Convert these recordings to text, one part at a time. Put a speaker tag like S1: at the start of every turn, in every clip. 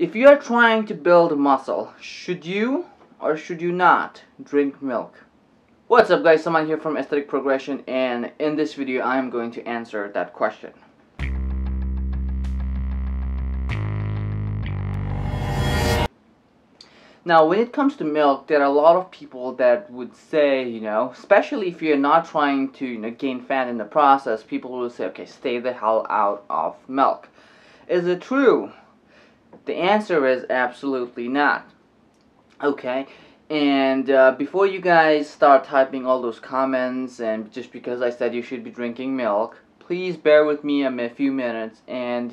S1: If you are trying to build muscle, should you or should you not drink milk? What's up guys, Saman here from Aesthetic Progression, and in this video I am going to answer that question. Now when it comes to milk, there are a lot of people that would say, especially if you're not trying to gain fat in the process, people will say, okay, stay the hell out of milk. Is it true? The answer is absolutely not. Okay, and before you guys start typing all those comments and just because I said you should be drinking milk, please bear with me a few minutes and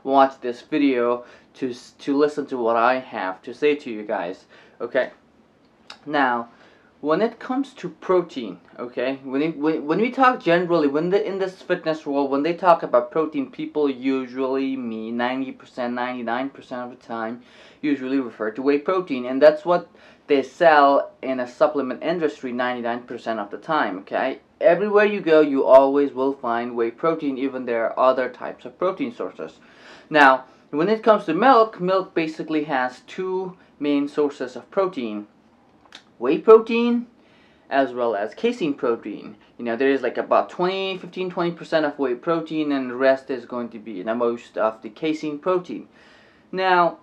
S1: watch this video to listen to what I have to say to you guys. Okay, now when it comes to protein, okay, when we talk generally, in this fitness world, when they talk about protein, people usually mean 90%, 99% of the time usually refer to whey protein, and that's what they sell in a supplement industry 99% of the time. Okay, everywhere you go, you always will find whey protein, even there are other types of protein sources. Now, when it comes to milk, milk basically has two main sources of protein: whey protein as well as casein protein. There is like about 15-20% of whey protein, and the rest is going to be most of the casein protein. Now,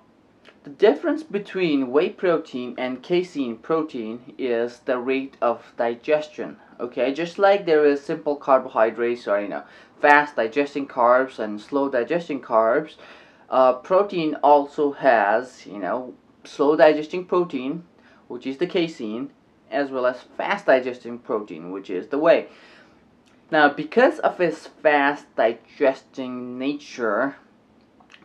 S1: the difference between whey protein and casein protein is the rate of digestion. Okay, just like there is simple carbohydrates, or fast digesting carbs and slow digesting carbs, protein also has slow digesting protein, which is the casein, as well as fast digesting protein, which is the whey. Now, because of its fast digesting nature,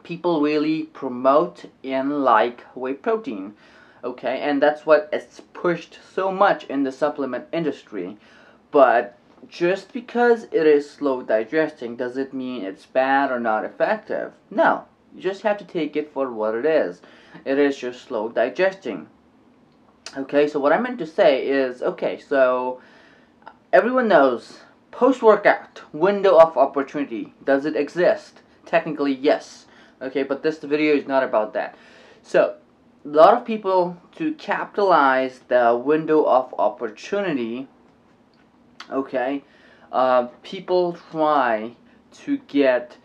S1: people really promote and like whey protein. Okay, and that's what it's pushed so much in the supplement industry. But just because it is slow digesting, does it mean it's bad or not effective? No, you just have to take it for what it is. It is just slow digesting. Okay, so what I meant to say is, okay, so everyone knows post-workout window of opportunity. Does it exist? Technically, yes. Okay, but this video is not about that. So, a lot of people, to capitalize the window of opportunity, okay, people try to get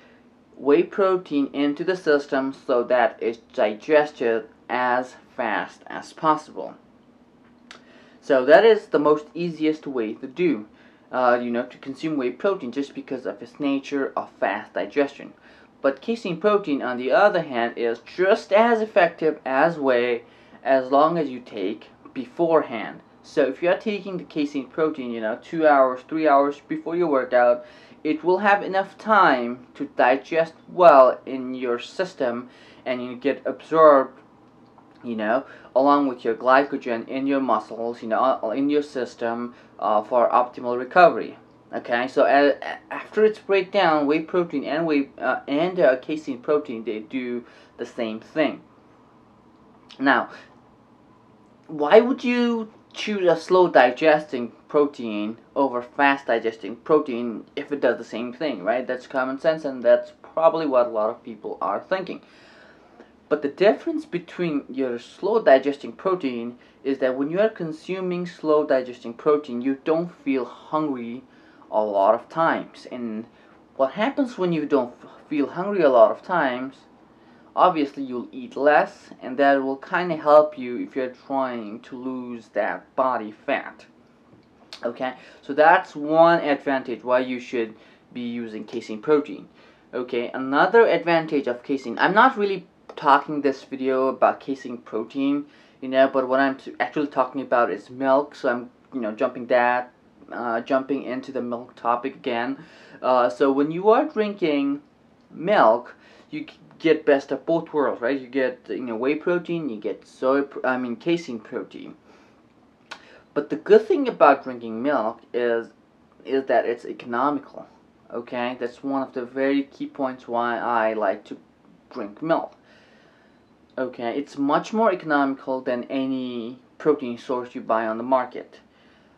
S1: whey protein into the system so that it's digested as fast as possible. So that is the most easiest way to do, to consume whey protein, just because of its nature of fast digestion. But casein protein, on the other hand, is just as effective as whey as long as you take beforehand. So if you are taking the casein protein, 2 hours, 3 hours before your workout, it will have enough time to digest well in your system, and you get absorbed, along with your glycogen in your muscles, in your system, for optimal recovery. Okay, so after its breakdown, whey protein and casein protein, they do the same thing. Now, why would you choose a slow digesting protein over fast digesting protein if it does the same thing, right? That's common sense, and that's probably what a lot of people are thinking. But the difference between your slow digesting protein is that when you are consuming slow digesting protein, you don't feel hungry a lot of times. And what happens when you don't feel hungry a lot of times, obviously you'll eat less, and that will kind of help you if you're trying to lose that body fat. Okay, so that's one advantage why you should be using casein protein. Okay, another advantage of casein, I'm not really talking this video about casein protein, but what I'm actually talking about is milk. So I'm jumping into the milk topic again. So when you are drinking milk, you get best of both worlds, right? You get whey protein, you get casein protein. But the good thing about drinking milk is that it's economical. Okay, that's one of the very key points why I like to drink milk. Okay, it's much more economical than any protein source you buy on the market.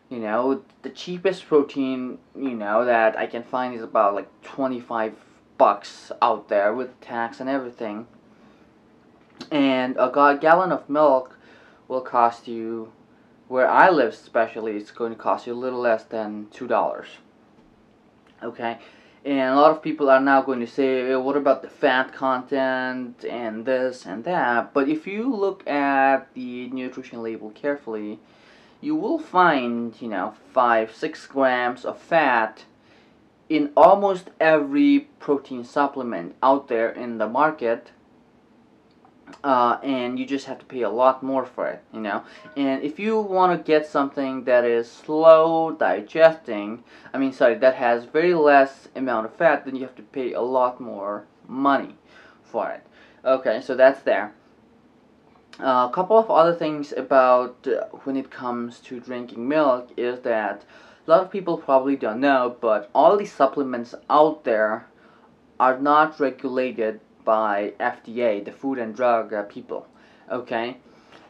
S1: The cheapest protein, that I can find is about like 25 bucks out there with tax and everything. And a gallon of milk will cost you, where I live especially, it's going to cost you a little less than $2. Okay, and a lot of people are now going to say, what about the fat content and this and that? But if you look at the nutrition label carefully, you will find, 5-6 grams of fat in almost every protein supplement out there in the market. And you just have to pay a lot more for it, And if you want to get something that is slow digesting, that has very less amount of fat, then you have to pay a lot more money for it. Okay, so that's there. A couple of other things about when it comes to drinking milk is that a lot of people probably don't know, but all these supplements out there are not regulated by FDA, the Food and Drug people. Okay,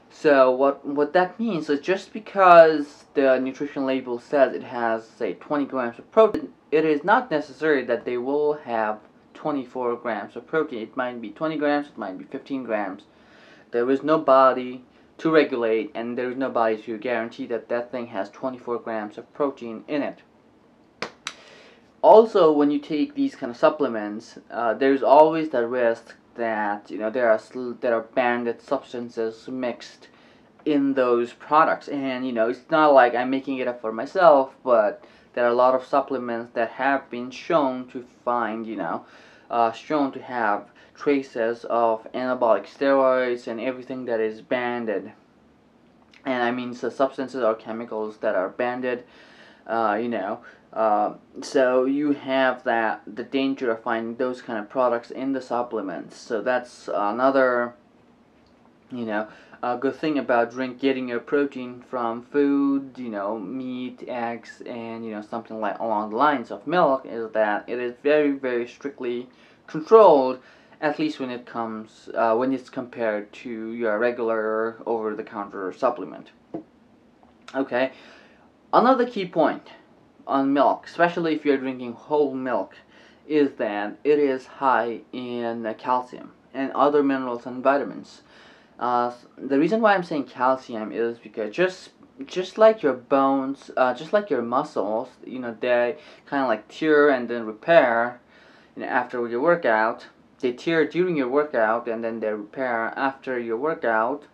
S1: so what that means is just because the nutrition label says it has, say, 20 grams of protein, it is not necessary that they will have 24 grams of protein. It might be 20 grams, it might be 15 grams. There is no body to regulate, and there is no body to guarantee that that thing has 24 grams of protein in it. Also, when you take these kind of supplements, there's always the risk that there are banned substances mixed in those products, and it's not like I'm making it up for myself, but there are a lot of supplements that have been shown to find, shown to have traces of anabolic steroids and everything that is banned. And so substances or chemicals that are banned, so you have the danger of finding those kind of products in the supplements. So that's another, a good thing about getting your protein from food, meat, eggs, and something like along the lines of milk, is that it is very, very strictly controlled, at least when it's compared to your regular over-the-counter supplement. Okay, another key point on milk, especially if you're drinking whole milk, is that it is high in calcium and other minerals and vitamins. The reason why I'm saying calcium is because just like your bones, just like your muscles, they kind of like tear and then repair. After your workout, they tear during your workout and then they repair after your workout.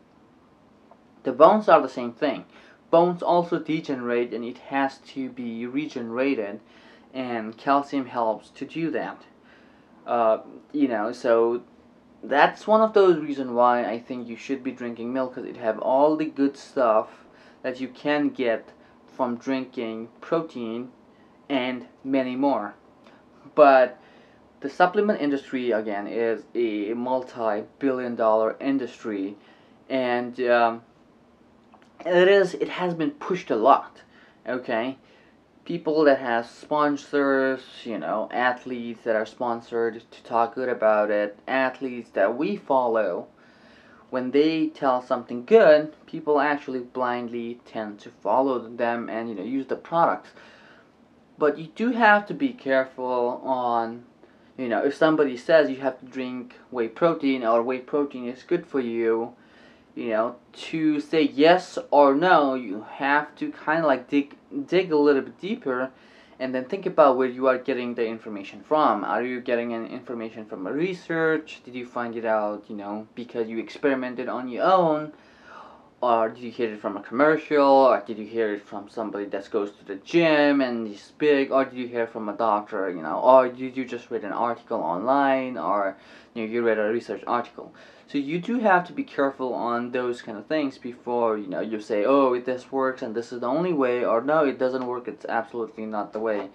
S1: The bones are the same thing. Bones also degenerate, and it has to be regenerated, and calcium helps to do that. So that's one of those reasons why I think you should be drinking milk, because it have all the good stuff that you can get from drinking protein and many more. But the supplement industry, again, is a multi-billion-dollar industry, and it has been pushed a lot. Okay, people that have sponsors, athletes that are sponsored to talk good about it, athletes that we follow, when they tell something good, people actually blindly tend to follow them and use the products. But you do have to be careful on, if somebody says you have to drink whey protein, or whey protein is good for you, to say yes or no, you have to kind of like dig a little bit deeper, and then think about where you are getting the information from. Are you getting an information from a research? Did you find it out, because you experimented on your own? Or did you hear it from a commercial? Or did you hear it from somebody that goes to the gym and is big? Or did you hear it from a doctor, Or did you just read an article online? Or, you read a research article? So you do have to be careful on those kind of things before, you say, oh, this works and this is the only way, or no, it doesn't work, it's absolutely not the way.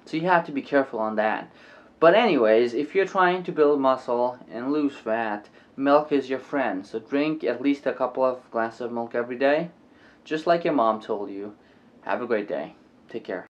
S1: So you have to be careful on that. But anyways, if you're trying to build muscle and lose fat, milk is your friend. So drink at least a couple of glasses of milk every day, just like your mom told you. Have a great day. Take care.